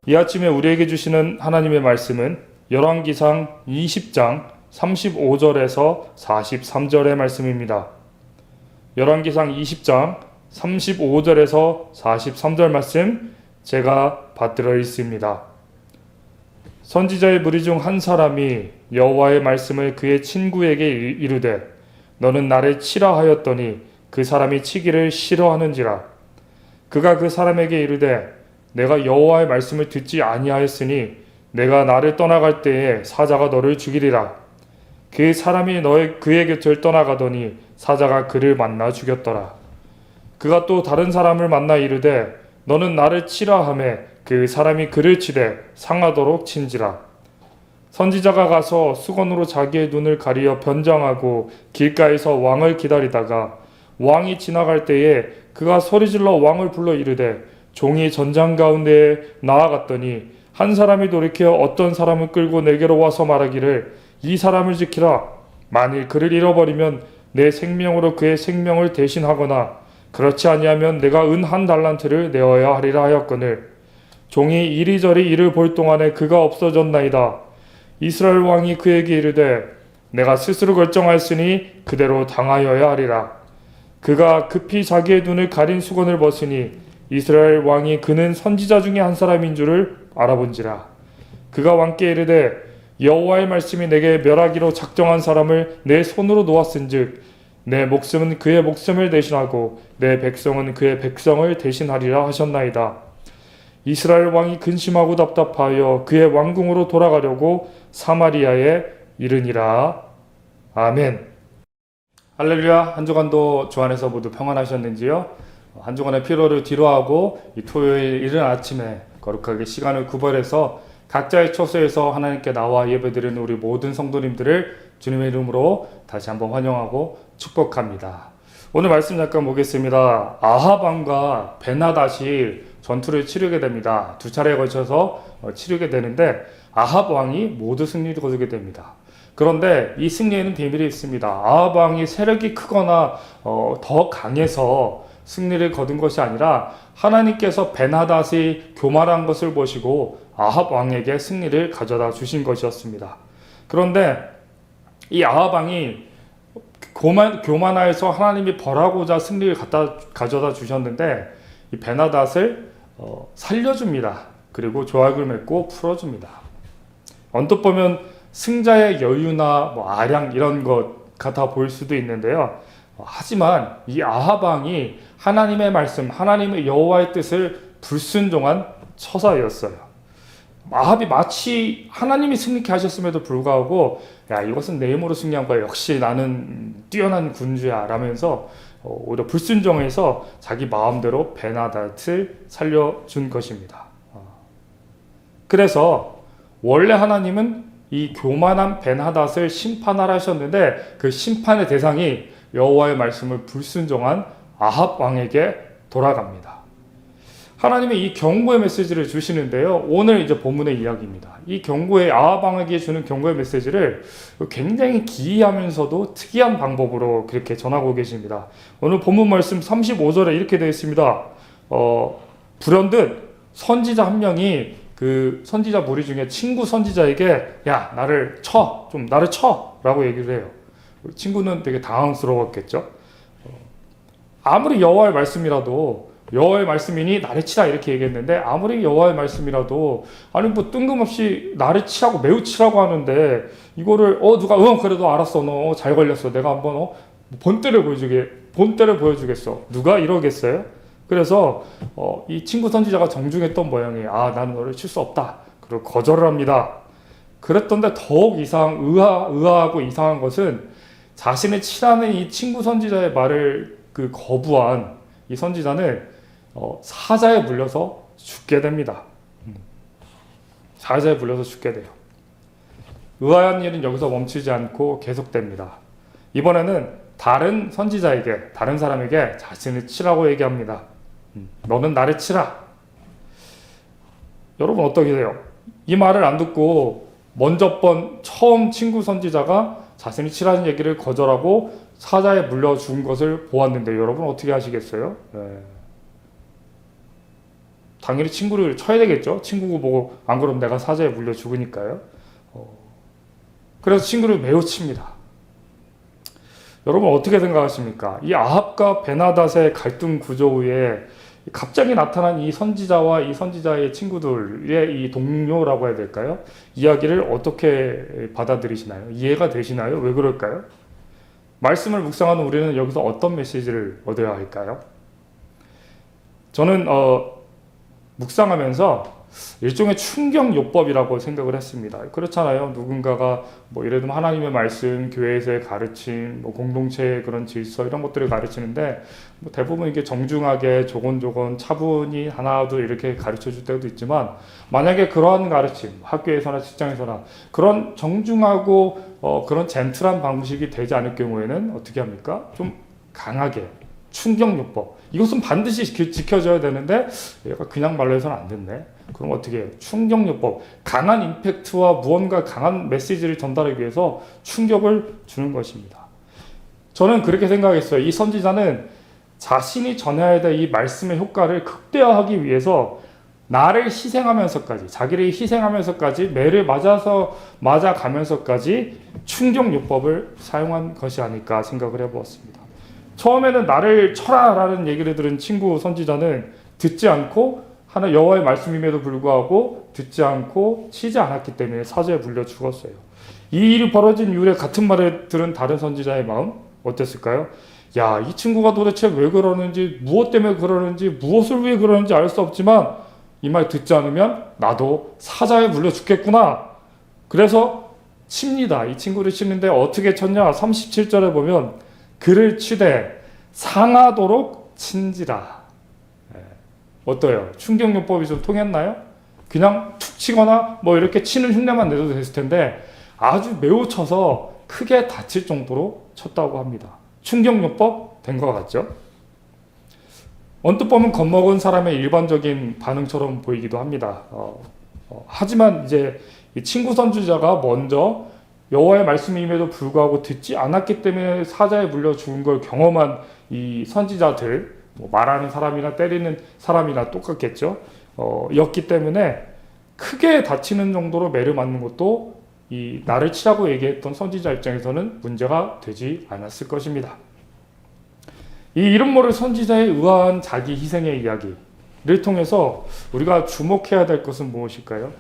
이 아침에 우리에게 주시는 하나님의 말씀은 열왕기상 20장 35절에서 43절의 말씀입니다. 열왕기상 20장 35절에서 43절 말씀 제가 받들어 읽습니다. 선지자의 무리 중 한 사람이 여호와의 말씀을 그의 친구에게 이르되 너는 나를 치라 하였더니 그 사람이 치기를 싫어하는지라. 그가 그 사람에게 이르되 내가 여호와의 말씀을 듣지 아니하였으니 내가 나를 떠나갈 때에 사자가 너를 죽이리라. 그 사람이 그의 곁을 떠나가더니 사자가 그를 만나 죽였더라. 그가 또 다른 사람을 만나 이르되 너는 나를 치라 하매 그 사람이 그를 치되 상하도록 친지라. 선지자가 가서 수건으로 자기의 눈을 가리어 변장하고 길가에서 왕을 기다리다가 왕이 지나갈 때에 그가 소리질러 왕을 불러 이르되 종이 전장 가운데에 나아갔더니 한 사람이 돌이켜 어떤 사람을 끌고 내게로 와서 말하기를 이 사람을 지키라. 만일 그를 잃어버리면 내 생명으로 그의 생명을 대신하거나 그렇지 아니하면 내가 은 한 달란트를 내어야 하리라 하였거늘 종이 이리저리 이를 볼 동안에 그가 없어졌나이다. 이스라엘 왕이 그에게 이르되 내가 스스로 결정하였으니 그대로 당하여야 하리라. 그가 급히 자기의 눈을 가린 수건을 벗으니 이스라엘 왕이 그는 선지자 중에 한 사람인 줄을 알아본지라. 그가 왕께 이르되 여호와의 말씀이 내게 멸하기로 작정한 사람을 내 손으로 놓았은즉 내 목숨은 그의 목숨을 대신하고 내 백성은 그의 백성을 대신하리라 하셨나이다. 이스라엘 왕이 근심하고 답답하여 그의 왕궁으로 돌아가려고 사마리아에 이르니라. 아멘. 할렐루야. 한 주간도 주 안에서 모두 평안하셨는지요? 한 주간의 피로를 뒤로하고 이 토요일 이른 아침에 거룩하게 시간을 구별해서 각자의 처소에서 하나님께 나와 예배드리는 우리 모든 성도님들을 주님의 이름으로 다시 한번 환영하고 축복합니다. 오늘 말씀 잠깐 보겠습니다. 아합 왕과 베나닷이 전투를 치르게 됩니다. 두 차례에 걸쳐서 치르게 되는데 아합 왕이 모두 승리를 거두게 됩니다. 그런데 이 승리에는 비밀이 있습니다. 아합 왕이 세력이 크거나 더 강해서 승리를 거둔 것이 아니라 하나님께서 베나닷이 교만한 것을 보시고 아합 왕에게 승리를 가져다 주신 것이었습니다. 그런데 이 아합 왕이 교만하여서 하나님이 벌하고자 승리를 가져다 주셨는데 이 베나닷을 살려줍니다. 그리고 조약을 맺고 풀어줍니다. 언뜻 보면 승자의 여유나 아량 이런 것 같아 보일 수도 있는데요. 하지만 이 아합 왕이 하나님의 말씀, 하나님의 여호와의 뜻을 불순종한 처사였어요. 아합이 마치 하나님이 승리케 하셨음에도 불구하고 야 이것은 내 힘으로 승리한 거야. 역시 나는 뛰어난 군주야 라면서 오히려 불순종해서 자기 마음대로 베나닷을 살려준 것입니다. 그래서 원래 하나님은 이 교만한 베나닷을 심판하라 하셨는데 그 심판의 대상이 여호와의 말씀을 불순종한 아합 왕에게 돌아갑니다. 하나님이 이 경고의 메시지를 주시는데요. 오늘 이제 본문의 이야기입니다. 이 경고의 아합 왕에게 주는 경고의 메시지를 굉장히 기이하면서도 특이한 방법으로 그렇게 전하고 계십니다. 오늘 본문 말씀 35절에 이렇게 되어 있습니다. 불현듯 선지자 한 명이 그 선지자 무리 중에 친구 선지자에게 야 나를 쳐 라고 얘기를 해요. 친구는 되게 당황스러웠겠죠. 아무리 여호와의 말씀이라도 여호와의 말씀이니 나를 치라 이렇게 얘기했는데 아무리 여호와의 말씀이라도 아니 뭐 뜬금없이 나를 치라고 매우 치라고 하는데 이거를 누가 그래도 알았어 너 잘 걸렸어 내가 한번 본때를 보여주겠어 누가 이러겠어요? 그래서 이 친구 선지자가 정중했던 모양이에요. 나는 너를 칠 수 없다. 그리고 거절을 합니다. 그랬던데 더욱 의아하고 이상한 것은 자신을 치라는 이 친구 선지자의 말을 거부한 이 선지자는 사자에 물려서 죽게 됩니다. 사자에 물려서 죽게 돼요. 의아한 일은 여기서 멈추지 않고 계속됩니다. 이번에는 다른 선지자에게, 다른 사람에게 자신을 치라고 얘기합니다. 너는 나를 치라. 여러분 어떻게 돼요? 이 말을 안 듣고 처음 친구 선지자가 자신이 치라는 얘기를 거절하고 사자에 물려 죽은 것을 보았는데 여러분 어떻게 하시겠어요? 당연히 친구를 쳐야 되겠죠. 친구고 뭐고 안 그러면 내가 사자에 물려 죽으니까요. 그래서 친구를 매우 칩니다. 여러분 어떻게 생각하십니까? 이 아합과 베나닷의 갈등 구조 후에 갑자기 나타난 이 선지자와 이 선지자의 친구들의 이 동료라고 해야 될까요? 이야기를 어떻게 받아들이시나요? 이해가 되시나요? 왜 그럴까요? 말씀을 묵상하는 우리는 여기서 어떤 메시지를 얻어야 할까요? 저는 묵상하면서 일종의 충격요법이라고 생각을 했습니다. 그렇잖아요. 누군가가 뭐 예를 들면 하나님의 말씀, 교회에서의 가르침, 뭐 공동체의 그런 질서 이런 것들을 가르치는데 뭐 대부분 이게 정중하게 조곤조곤 차분히 하나둘 이렇게 가르쳐 줄 때도 있지만 만약에 그러한 가르침, 학교에서나 직장에서나 그런 정중하고 그런 젠틀한 방식이 되지 않을 경우에는 어떻게 합니까? 좀 강하게 충격요법. 이것은 반드시 지켜져야 되는데 얘가 그냥 말로 해서는 안 됐네. 그럼 어떻게 해요? 충격요법. 강한 임팩트와 무언가 강한 메시지를 전달하기 위해서 충격을 주는 것입니다. 저는 그렇게 생각했어요. 이 선지자는 자신이 전해야 될 이 말씀의 효과를 극대화하기 위해서 나를 희생하면서까지, 자기를 희생하면서까지, 매를 맞아가면서까지 충격요법을 사용한 것이 아닐까 생각을 해보았습니다. 처음에는 나를 쳐라라는 얘기를 들은 친구 선지자는 듣지 않고 하나 여호와의 말씀임에도 불구하고 듣지 않고 치지 않았기 때문에 사자에 물려 죽었어요. 이 일이 벌어진 이후에 같은 말을 들은 다른 선지자의 마음 어땠을까요? 야, 이 친구가 도대체 왜 그러는지, 무엇 때문에 그러는지, 무엇을 위해 그러는지 알 수 없지만 이 말 듣지 않으면 나도 사자에 물려 죽겠구나. 그래서 칩니다. 이 친구를 치는데 어떻게 쳤냐? 37절에 보면 그를 치되 상하도록 친지라. 어때요? 충격요법이 좀 통했나요? 그냥 툭 치거나 뭐 이렇게 치는 흉내만 내도 됐을 텐데 아주 매우 쳐서 크게 다칠 정도로 쳤다고 합니다. 충격요법 된 것 같죠? 언뜻 보면 겁먹은 사람의 일반적인 반응처럼 보이기도 합니다. 하지만 이제 이 친구 선지자가 먼저 여호와의 말씀임에도 불구하고 듣지 않았기 때문에 사자에 물려 죽은 걸 경험한 이 선지자들, 뭐 말하는 사람이나 때리는 사람이나 똑같겠죠. 였기 때문에 크게 다치는 정도로 매를 맞는 것도 이 나를 치라고 얘기했던 선지자 입장에서는 문제가 되지 않았을 것입니다. 이 이름 모를 선지자의 의아한 자기 희생의 이야기를 통해서 우리가 주목해야 될 것은 무엇일까요?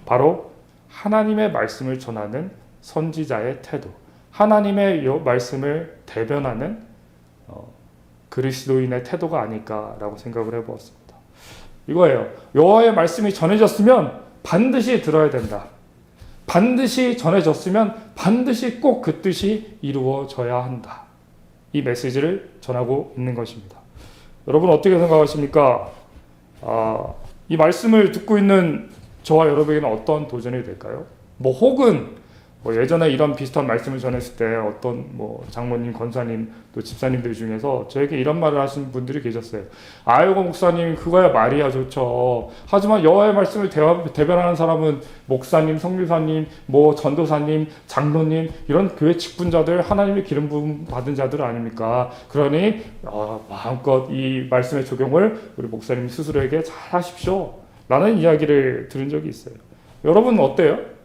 바로 하나님의 말씀을 전하는 선지자의 태도, 하나님의 말씀을 대변하는 그리스도인의 태도가 아닐까라고 생각을 해보았습니다. 이거예요. 여호와의 말씀이 전해졌으면 반드시 들어야 된다. 반드시 전해졌으면 반드시 꼭 그 뜻이 이루어져야 한다. 이 메시지를 전하고 있는 것입니다. 여러분 어떻게 생각하십니까? 이 말씀을 듣고 있는 저와 여러분에게는 어떤 도전이 될까요? 혹은 예전에 이런 비슷한 말씀을 전했을 때 어떤 장모님, 권사님, 또 집사님들 중에서 저에게 이런 말을 하신 분들이 계셨어요. 아이고 목사님 그거야 말이야 좋죠. 하지만 여호와의 말씀을 대변하는 사람은 목사님, 성교사님, 전도사님, 장로님 이런 교회 직분자들, 하나님의 기름 부음 받은 자들 아닙니까? 그러니 마음껏 이 말씀의 적용을 우리 목사님 스스로에게 잘 하십시오. 라는 이야기를 들은 적이 있어요. 여러분 어때요?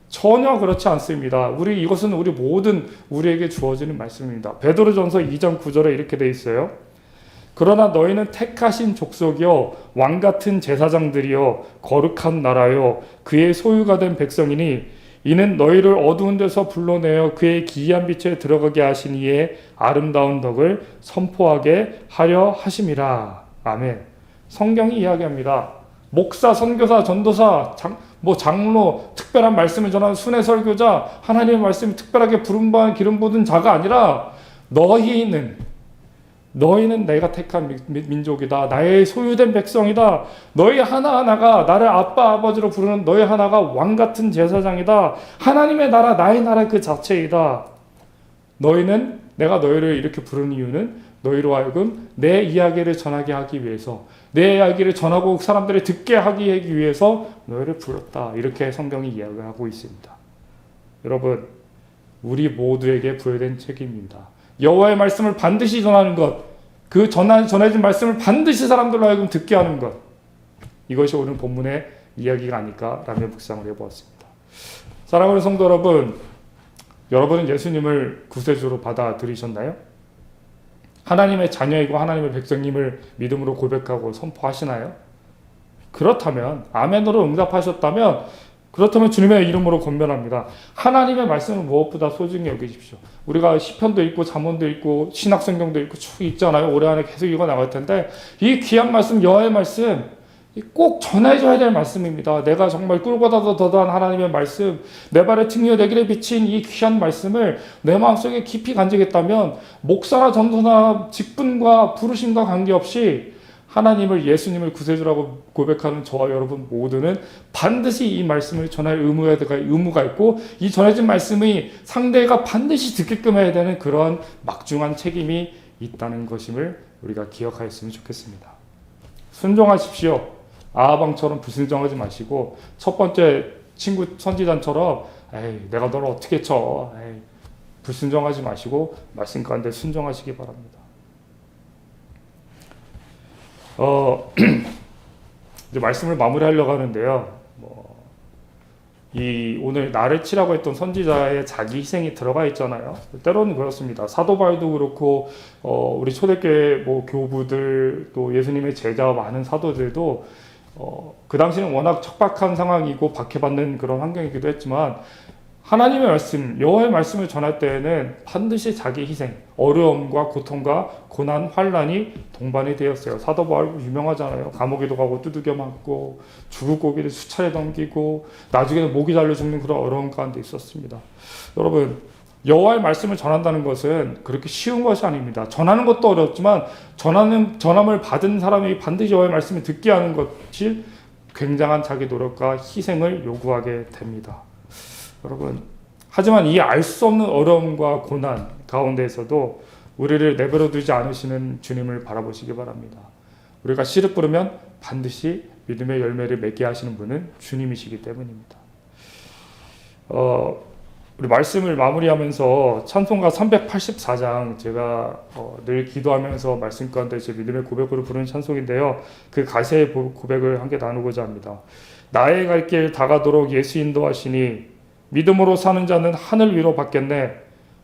전혀 그렇지 않습니다. 이것은 우리 모든 우리에게 주어지는 말씀입니다. 베드로전서 2장 9절에 이렇게 돼 있어요. 그러나 너희는 택하신 족속이요 왕 같은 제사장들이요 거룩한 나라요 그의 소유가 된 백성이니 이는 너희를 어두운 데서 불러내어 그의 기이한 빛에 들어가게 하신 이의 아름다운 덕을 선포하게 하려 하심이라. 아멘. 성경이 이야기합니다. 목사, 선교사, 전도사, 장로, 특별한 말씀을 전하는 순회 설교자, 하나님의 말씀이 특별하게 부름받은 기름 부은 자가 아니라 너희는 내가 택한 민족이다. 나의 소유된 백성이다. 너희 하나하나가 나를 아빠, 아버지로 부르는 너희 하나가 왕같은 제사장이다. 하나님의 나라, 나의 나라 그 자체이다. 내가 너희를 이렇게 부르는 이유는 너희로 하여금 내 이야기를 전하게 하기 위해서, 내 이야기를 전하고 사람들이 듣게 하기 위해서 너희를 불렀다. 이렇게 성경이 이야기하고 있습니다. 여러분, 우리 모두에게 부여된 책임입니다. 여호와의 말씀을 반드시 전하는 것, 전해진 말씀을 반드시 사람들로 하여금 듣게 하는 것. 이것이 오늘 본문의 이야기가 아닐까라며 묵상을 해보았습니다. 사랑하는 성도 여러분, 여러분은 예수님을 구세주로 받아들이셨나요? 하나님의 자녀이고 하나님의 백성님을 믿음으로 고백하고 선포하시나요? 그렇다면, 아멘으로 응답하셨다면, 그렇다면 주님의 이름으로 권면합니다. 하나님의 말씀을 무엇보다 소중히 여기십시오. 우리가 시편도 있고 잠언도 있고 신학성경도 있고 쭉 있잖아요. 올해 안에 계속 읽어 나갈 텐데, 이 귀한 말씀, 여호와의 말씀 꼭 전해줘야 될 말씀입니다. 내가 정말 꿀보다도 더더한 하나님의 말씀, 내 발의 등이여 내 길에 비친 이 귀한 말씀을 내 마음속에 깊이 간직했다면, 목사나 전도나 직분과 부르심과 관계없이 하나님을, 예수님을 구세주라고 고백하는 저와 여러분 모두는 반드시 이 말씀을 전할 의무가 있고, 이 전해진 말씀이 상대가 반드시 듣게끔 해야 되는 그런 막중한 책임이 있다는 것임을 우리가 기억하였으면 좋겠습니다. 순종하십시오. 아하방처럼 불순종하지 마시고, 첫 번째 친구 선지자처럼 에이 내가 너를 어떻게 쳐, 에이, 불순종하지 마시고 말씀 가운데 순종하시기 바랍니다. 이제 말씀을 마무리하려고 하는데요. 오늘 나를 치라고 했던 선지자의 자기 희생이 들어가 있잖아요. 때로는 그렇습니다. 사도 바울도 그렇고, 우리 초대교회 교부들, 또 예수님의 제자 많은 사도들도, 그 당시는 워낙 척박한 상황이고 박해받는 그런 환경이기도 했지만, 하나님의 말씀, 여호와의 말씀을 전할 때에는 반드시 자기 희생, 어려움과 고통과 고난, 환난이 동반이 되었어요. 사도 바울 유명하잖아요. 감옥에도 가고 두들겨 맞고 죽을 고비를 수차례 넘기고 나중에는 목이 잘려 죽는 그런 어려운 가운데 있었습니다. 여러분, 여호와의 말씀을 전한다는 것은 그렇게 쉬운 것이 아닙니다. 전하는 것도 어렵지만 전함을 받은 사람이 반드시 여호와의 말씀을 듣게 하는 것이 굉장한 자기 노력과 희생을 요구하게 됩니다. 여러분, 하지만 이 알 수 없는 어려움과 고난 가운데에서도 우리를 내버려 두지 않으시는 주님을 바라보시기 바랍니다. 우리가 씨를 뿌리면 반드시 믿음의 열매를 맺게 하시는 분은 주님이시기 때문입니다. 우리 말씀을 마무리하면서 찬송가 384장, 제가 늘 기도하면서 말씀 가운데 제 믿음의 고백으로 부르는 찬송인데요. 그 가사의 고백을 함께 나누고자 합니다. 나의 갈 길 다가도록 예수 인도하시니 믿음으로 사는 자는 하늘 위로 받겠네.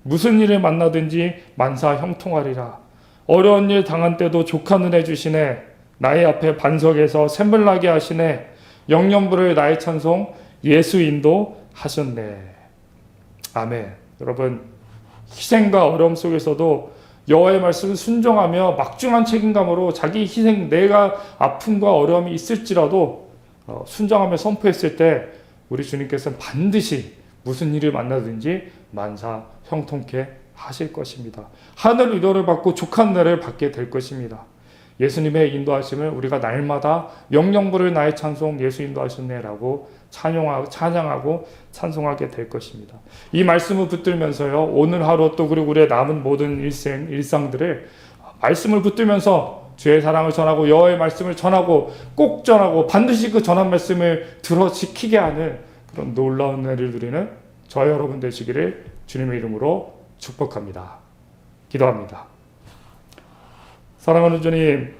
무슨 일을 만나든지 만사 형통하리라. 어려운 일 당한 때도 족한 은혜 주시네. 나의 앞에 반석에서 샘물 나게 하시네. 영영부를 나의 찬송 예수 인도하셨네. 아멘. 여러분, 희생과 어려움 속에서도 여호와의 말씀을 순종하며 막중한 책임감으로 자기 희생, 내가 아픔과 어려움이 있을지라도 순종하며 선포했을 때 우리 주님께서는 반드시 무슨 일을 만나든지 만사 형통케 하실 것입니다. 하늘 위로를 받고 족한 은혜를 받게 될 것입니다. 예수님의 인도하심을 우리가 날마다 영영부를 나의 찬송 예수 인도하셨네라고 찬양하고 찬송하게 될 것입니다. 이 말씀을 붙들면서요, 오늘 하루 또 그리고 우리의 남은 모든 일상들을 말씀을 붙들면서 주의 사랑을 전하고 여호와의 말씀을 전하고 꼭 전하고 반드시 그 전한 말씀을 들어 지키게 하는 그런 놀라운 은혜를 누리는 저와 여러분 되시기를 주님의 이름으로 축복합니다. 기도합니다. 사랑하는 주님,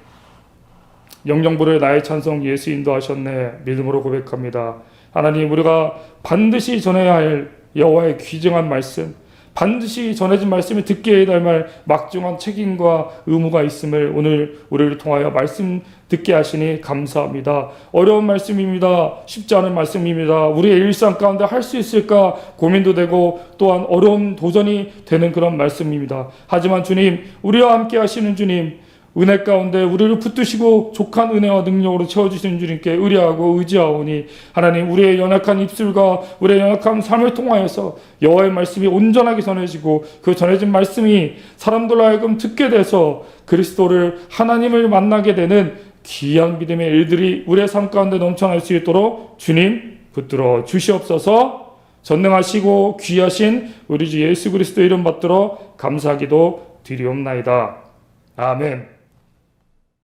영영부를 나의 찬송 예수 인도하셨네 믿음으로 고백합니다. 하나님, 우리가 반드시 전해야 할 여호와의 귀중한 말씀, 반드시 전해진 말씀을 듣게 해야 할 막중한 책임과 의무가 있음을 오늘 우리를 통하여 말씀 듣게 하시니 감사합니다. 어려운 말씀입니다. 쉽지 않은 말씀입니다. 우리의 일상 가운데 할 수 있을까 고민도 되고 또한 어려운 도전이 되는 그런 말씀입니다. 하지만 주님, 우리와 함께 하시는 주님, 은혜 가운데 우리를 붙드시고 족한 은혜와 능력으로 채워주시는 주님께 의뢰하고 의지하오니 하나님, 우리의 연약한 입술과 우리의 연약한 삶을 통하여서 여호와의 말씀이 온전하게 전해지고 그 전해진 말씀이 사람들로 하여금 듣게 돼서 그리스도를, 하나님을 만나게 되는 귀한 믿음의 일들이 우리의 삶 가운데 넘쳐날 수 있도록 주님 붙들어 주시옵소서. 전능하시고 귀하신 우리 주 예수 그리스도 이름 받들어 감사하기도 드리옵나이다. 아멘.